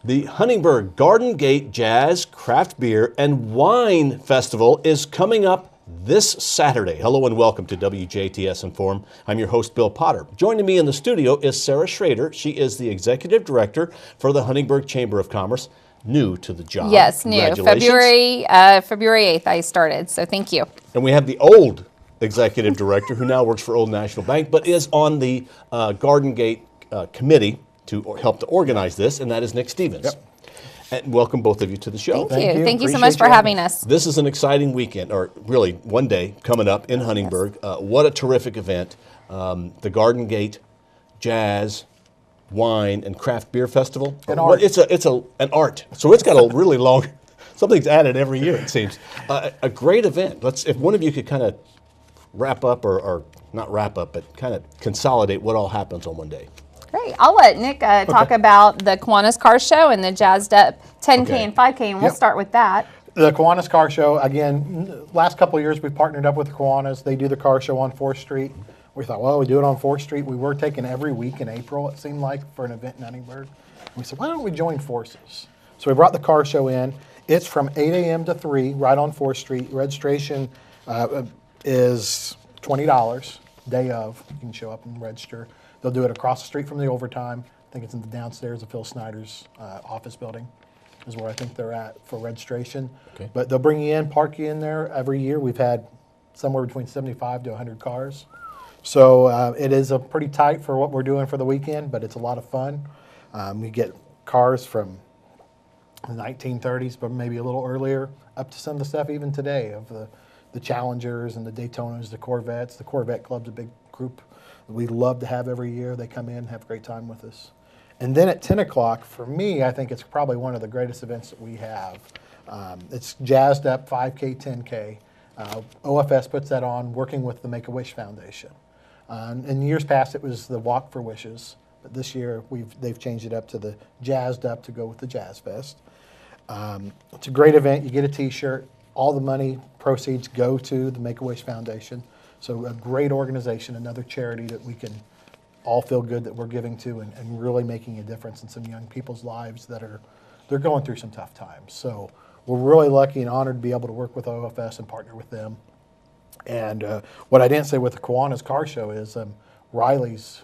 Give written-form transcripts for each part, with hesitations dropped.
The Huntingburg Garden Gate Jazz, Craft Beer, and Wine Festival is coming up this Saturday. Hello and welcome to WJTS in.form. I'm your host, Bill Potter. Joining me in the studio is Sara Schroeder. She is the Executive Director for the Huntingburg Chamber of Commerce. New to the job. Yes, new. February 8th I started, so thank you. And we have the old Executive Director who now works for Old National Bank, but is on the Garden Gate Committee to help to organize this, and that is Nick Stevens. Yep. And welcome both of you to the show. Thank you. Thank you so much for having us. This is an exciting weekend, or really one day coming up in Huntingburg. Yes. What a terrific event. The Garden Gate Jazz, Wine, and Craft Beer Festival. An art. It's an art. So it's got a really long, something's added every year it seems. A great event. If one of you could kind of wrap up, or not wrap up, but kind of consolidate what all happens on one day. Great. I'll let Nick talk about the Kiwanis Car Show and the Jazzed Up 10K and 5K, and we'll start with that. The Kiwanis Car Show, again, last couple of years we've partnered up with the Kiwanis. They do the car show on 4th Street. We thought, well, we do it on 4th Street. We were taking every week in April, it seemed like, for an event in Huntingburg. We said, why don't we join forces? So we brought the car show in. It's from 8 a.m. to 3, right on 4th Street. Registration is $20, day of. You can show up and register. They'll do it across the street from the Overtime. I think it's in the downstairs of Phil Snyder's office building is where I think they're at for registration. Okay. But they'll bring you in, park you in there. Every year we've had somewhere between 75 to 100 cars. So it is a pretty tight for what we're doing for the weekend, but it's a lot of fun. We get cars from the 1930s, but maybe a little earlier, up to some of the stuff even today of the Challengers and the Daytonas, the Corvettes. The Corvette Club's a big group we love to have every year. They come in, have a great time with us. And then at 10 o'clock, for me, I think it's probably one of the greatest events that we have. It's Jazzed Up 5K, 10K. OFS puts that on, working with the Make-A-Wish Foundation. In years past, it was the Walk for Wishes, but this year they've changed it up to the Jazzed Up to go with the Jazz Fest. It's a great event. You get a T-shirt. All the money proceeds go to the Make-A-Wish Foundation. So a great organization, another charity that we can all feel good that we're giving to, and really making a difference in some young people's lives they're going through some tough times. So we're really lucky and honored to be able to work with OFS and partner with them. And what I didn't say with the Kiwanis Car Show is Riley's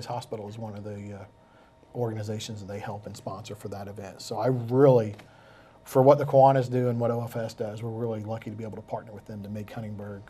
Hospital is one of the organizations that they help and sponsor for that event. So I really, for what the Kiwanis do and what OFS does, we're really lucky to be able to partner with them to make Huntingburg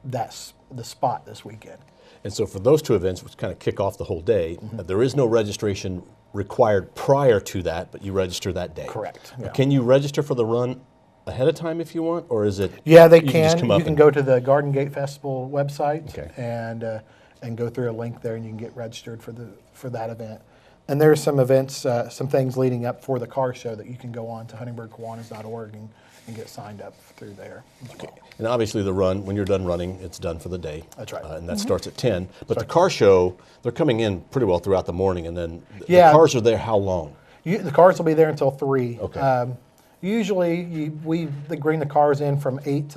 that's the spot this weekend. And so for those two events, which kind of kick off the whole day, there is no registration required prior to that, but you register that day. Correct. Yeah. Can you register for the run ahead of time if you want, or is it? Yeah, they you can. Just come up you can go to the Garden Gate Festival website and go through a link there, and you can get registered for that event. And there's some events, some things leading up for the car show that you can go on to huntingburgkiwanis.org and get signed up through there as well. And obviously the run, when you're done running, it's done for the day. That's right. And that starts at 10. But the car show, they're coming in pretty well throughout the morning, and then the cars are there how long? The cars will be there until 3. Okay. Usually they bring the cars in from 8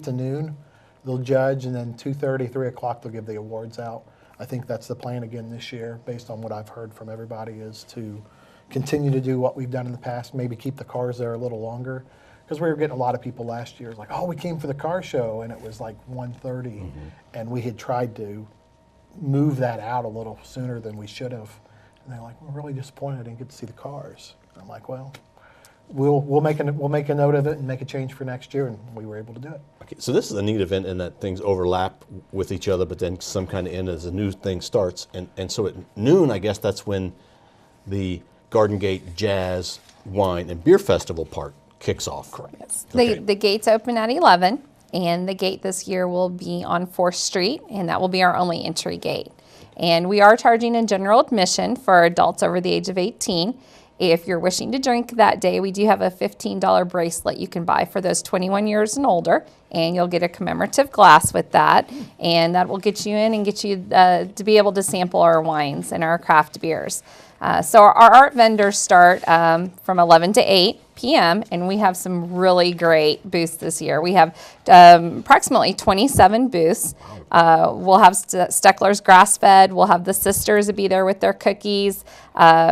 to noon. They'll judge, and then 2:30, 3 o'clock they'll give the awards out. I think that's the plan again this year, based on what I've heard from everybody, is to continue to do what we've done in the past, maybe keep the cars there a little longer. Because we were getting a lot of people last year, like, oh, we came for the car show, and it was like 1:30, and we had tried to move that out a little sooner than we should have. And they're like, we're really disappointed I didn't get to see the cars. And I'm like, well, we'll make a note of it and make a change for next year, and we were able to do it. Okay, so this is a neat event in that things overlap with each other, but then some kind of end as a new thing starts. And so at noon, I guess that's when the Garden Gate Jazz, Wine, and Beer Festival part kicks off. Correct. Yes. Okay. The gates open at 11, and the gate this year will be on 4th Street, and that will be our only entry gate. And we are charging a general admission for adults over the age of 18. If you're wishing to drink that day, we do have a $15 bracelet you can buy for those 21 years and older, and you'll get a commemorative glass with that, and that will get you in and get you to be able to sample our wines and our craft beers. So our art vendors start from 11 to 8 p.m. and we have some really great booths this year. We have approximately 27 booths. We'll have Steckler's Grass Fed. We'll have the sisters be there with their cookies.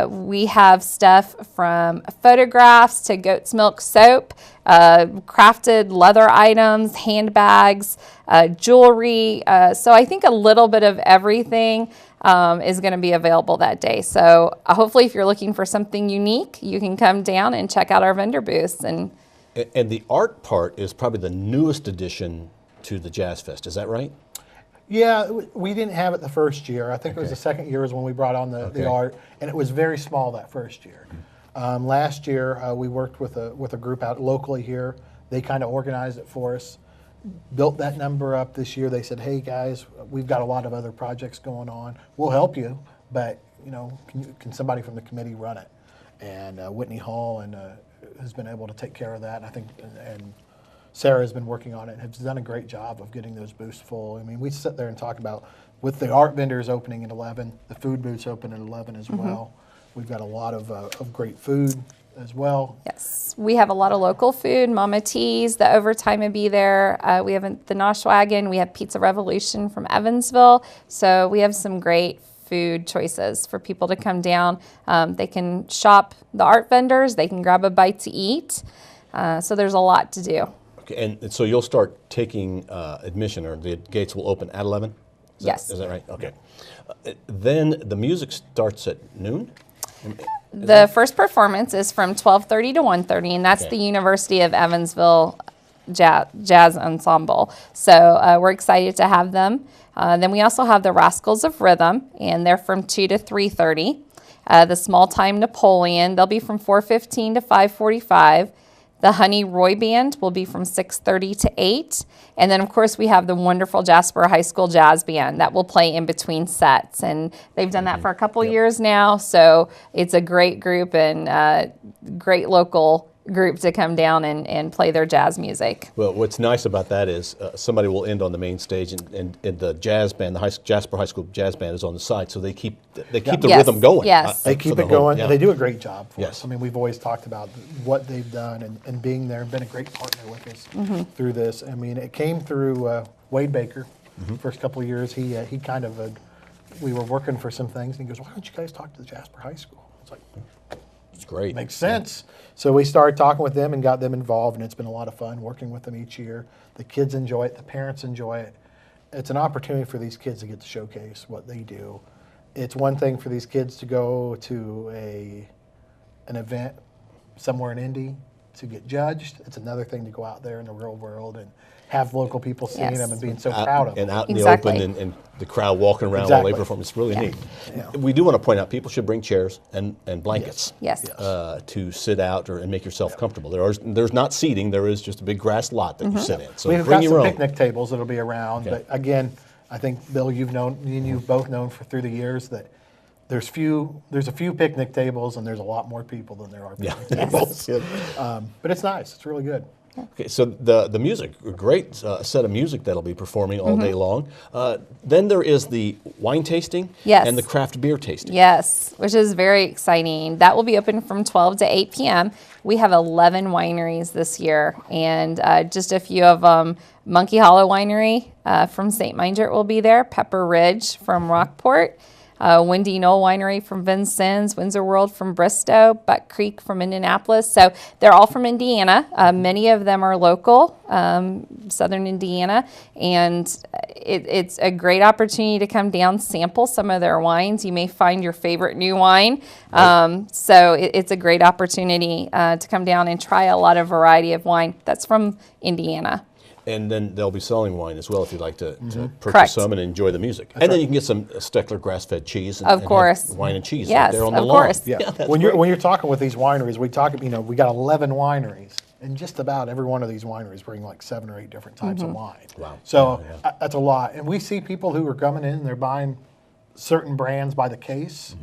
We have stuff from photographs to goat's milk soap, crafted leather items, handbags, jewelry. So I think a little bit of everything is going to be available that day. So hopefully if you're looking for something unique, you can come down and check out our vendor booths. And the art part is probably the newest addition to the Jazz Fest. Is that right? Yeah, we didn't have it the first year. I think it was the second year is when we brought on the art, and it was very small that first year. Last year, we worked with a group out locally here. They kind of organized it for us, built that number up this year. They said, hey guys, we've got a lot of other projects going on. We'll help you, but can somebody from the committee run it? And Whitney Hall has been able to take care of that. And I think and Sarah has been working on it and has done a great job of getting those booths full. I mean, we sit there and talk about with the art vendors opening at 11, the food booths open at 11 as well. We've got a lot of great food as well. yes, we have a lot of local food. Mama T's, the Overtime will be there. We have the Nosh Wagon. We have Pizza Revolution from Evansville. So we have some great food choices for people to come down. They can shop the art vendors. They can grab a bite to eat. So there's a lot to do. Okay, and so you'll start taking admission, or the gates will open at 11? Yes. Is that right? Okay. Then the music starts at noon? The first performance is from 12:30 to 1:30, and that's Okay. the University of Evansville Jazz Ensemble. So we're excited to have them. Then we also have the Rascals of Rhythm, and they're from 2 to 3:30. The Small Time Napoleon, they'll be from 4:15 to 5:45. The Honey Roy Band will be from 6:30 to 8. And then, of course, we have the wonderful Jasper High School Jazz Band that will play in between sets. And they've done that for a couple years now. So it's a great group and great local group to come down and play their jazz music. Well, what's nice about that is somebody will end on the main stage, and the jazz band, the Jasper High School Jazz Band, is on the side, so they keep the Yes, rhythm going. yes. They keep it going, and they do a great job for Yes. us. I mean, we've always talked about what they've done and being there, and been a great partner with us through this. I mean, it came through Wade Baker. First couple of years, he kind of, we were working for some things, and he goes, why don't you guys talk to the Jasper High School? It's like, It's great. makes sense. So we started talking with them and got them involved, and it's been a lot of fun working with them each year. The kids enjoy it, the parents enjoy it. It's an opportunity for these kids to get to showcase what they do. It's one thing for these kids to go to an event somewhere in Indy to get judged. It's another thing to go out there in the real world and have local people seeing Yes. them and being so proud of them. And out in Exactly. the open, and the crowd walking around while they Exactly. perform. It's really neat. Yeah. We do want to point out, people should bring chairs and blankets. Yes. To sit out and make yourself comfortable. There's not seating. There is just a big grass lot that you sit in. So We've bring got your some own. picnic tables that'll be around, Okay. but again, I think, Bill, you've both known through the years that there's a few picnic tables and there's a lot more people than there are picnic tables. But it's nice. It's really good. Okay, so the music, a great set of music that'll be performing all day long. Then there is the wine tasting Yes. and the craft beer tasting. Yes, which is very exciting. That will be open from 12 to 8 p.m. We have 11 wineries this year, and just a few of them. Monkey Hollow Winery from St. Mindert will be there. Pepper Ridge from Rockport. Windy Knoll Winery from Vincennes, Windsor World from Bristow, Buck Creek from Indianapolis. So they're all from Indiana. Many of them are local, southern Indiana, and it's a great opportunity to come down, sample some of their wines. You may find your favorite new wine. So it's a great opportunity to come down and try a lot of variety of wine that's from Indiana. And then they'll be selling wine as well if you'd like to purchase Correct. some and enjoy the music. And then you can get some Steckler grass-fed cheese and, Of and course. have wine and cheese Yes, right there on the of lawn. course. Yeah. that's when great. you're talking with these wineries, we got 11 wineries, and just about every one of these wineries bring like 7 or 8 different types of wine. Wow. So that's a lot. And we see people who are coming in and they're buying certain brands by the case,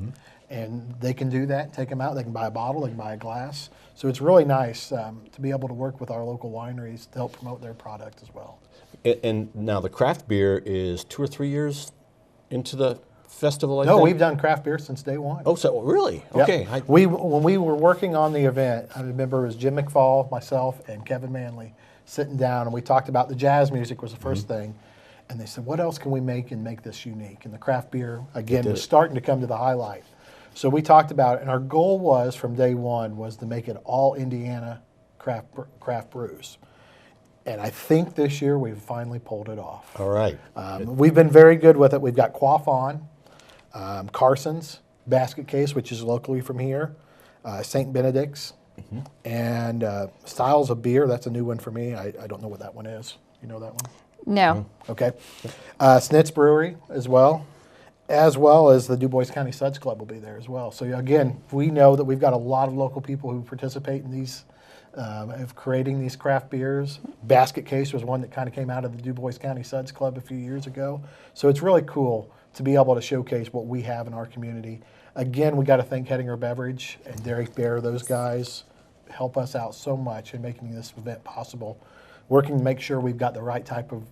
and they can do that, take them out. They can buy a bottle, they can buy a glass. So it's really nice to be able to work with our local wineries to help promote their product as well. And now the craft beer is 2 or 3 years into the festival? No, we've done craft beer since day one. Oh, so really? Yep. Okay. When we were working on the event, I remember it was Jim McFall, myself, and Kevin Manley sitting down, and we talked about the jazz music was the first thing. And they said, what else can we make and make this unique? And the craft beer, again, was starting to come to the highlight. So we talked about it, and our goal was, from day one, was to make it all Indiana craft brews. And I think this year we've finally pulled it off. All right. We've been very good with it. We've got Quaff On, Carson's, Basket Case, which is locally from here, St. Benedict's, and Styles of Beer. That's a new one for me. I don't know what that one is. You know that one? No. Okay. Snitz Brewery as well as the Du Bois County Suds Club will be there as well. So again, we know that we've got a lot of local people who participate in these, of creating these craft beers. Basket Case was one that kind of came out of the Du Bois County Suds Club a few years ago. So it's really cool to be able to showcase what we have in our community. Again, we got to thank Hettinger Beverage and Derek Bear. Those guys help us out so much in making this event possible. Working to make sure we've got the right type of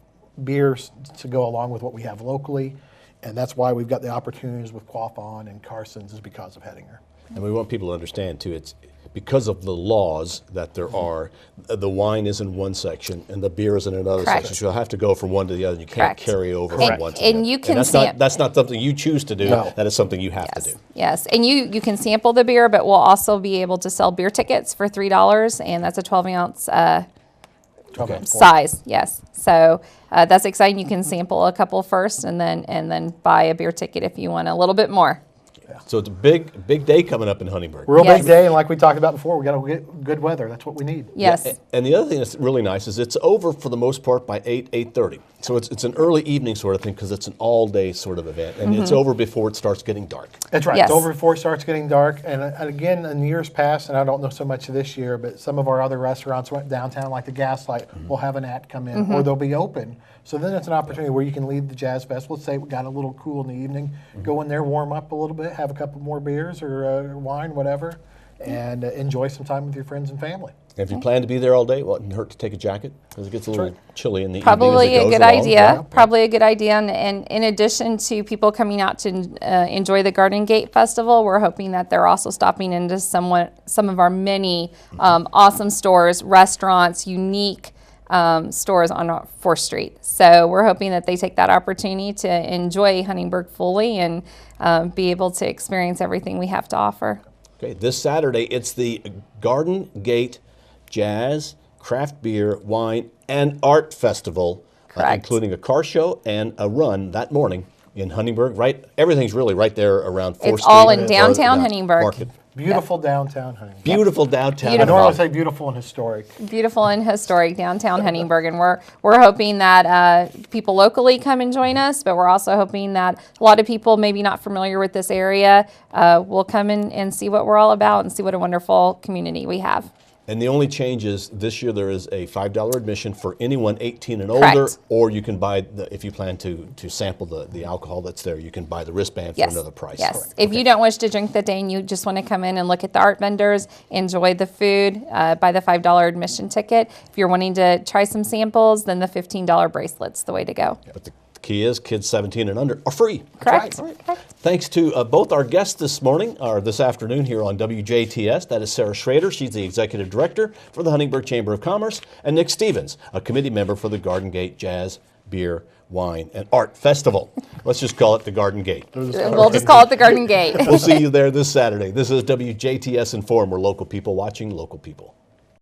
beers to go along with what we have locally, and that's why we've got the opportunities with Quaff On and Carson's is because of Hettinger. And we want people to understand too, it's because of the laws that there are, the wine is in one section and the beer is in another Correct. section. So you'll have to go from one to the other. You can't Correct. carry over And- from one to the and other. you can that's not something you choose to do. No. That is something you have to do. Yes, and you can sample the beer, but we'll also be able to sell beer tickets for $3, and that's a 12-ounce size. Yes, so that's exciting. You can sample a couple first, and then buy a beer ticket if you want a little bit more. So it's a big day coming up in Huntingburg. Real Yes. big day, and like we talked about before, we got to get good weather. That's what we need. Yes. And the other thing that's really nice is it's over for the most part by 8:30. So it's an early evening sort of thing because it's an all-day sort of event, and it's over before it starts getting dark. That's right. Yes. It's over before it starts getting dark. And again, in years past, and I don't know so much this year, but some of our other restaurants went downtown, like the Gaslight, will have an act come in, or they'll be open. So then it's an opportunity where you can leave the Jazz Fest. Let's say we got a little cool in the evening, go in there, warm up a little bit, have a couple more beers or wine, whatever, and enjoy some time with your friends and family. If you plan to be there all day, well, it wouldn't hurt to take a jacket because it gets a little chilly in the Probably evening as it a goes good along. idea. Yeah. Probably a good idea. And in addition to people coming out to enjoy the Garden Gate Festival, we're hoping that they're also stopping into some of our many awesome stores, restaurants, unique stores on 4th Street. So we're hoping that they take that opportunity to enjoy Huntingburg fully and be able to experience everything we have to offer. Okay, this Saturday, it's the Garden Gate Jazz, Craft Beer, Wine, and Art Festival, Correct. including a car show and a run that morning in Huntingburg. Right, everything's really right there around 4th Street. It's all in or downtown that Huntingburg. Market. Beautiful downtown Huntingburg. Beautiful downtown. I Beautiful. normally say beautiful and historic. Beautiful and historic downtown Huntingburg, and we're hoping that people locally come and join us, but we're also hoping that a lot of people maybe not familiar with this area will come in and see what we're all about and see what a wonderful community we have. And the only change is this year there is a $5 admission for anyone 18 and older, Correct. or you can buy, if you plan to sample the alcohol that's there, you can buy the wristband for Yes. another price. Yes. If you don't wish to drink that day and you just want to come in and look at the art vendors, enjoy the food, buy the $5 admission ticket. If you're wanting to try some samples, then the $15 bracelet's the way to go. But the key is kids 17 and under are free. Correct. right. Correct. Thanks to both our guests this morning, or this afternoon here on WJTS. That is Sara Schroeder. She's the Executive Director for the Huntingburg Chamber of Commerce. And Nick Stevens, a committee member for the Garden Gate Jazz, Beer, Wine, and Art Festival. Let's just call it the Garden Gate. We'll just call it the Garden Gate. We'll see you there this Saturday. This is WJTS in.form, where local people watching local people.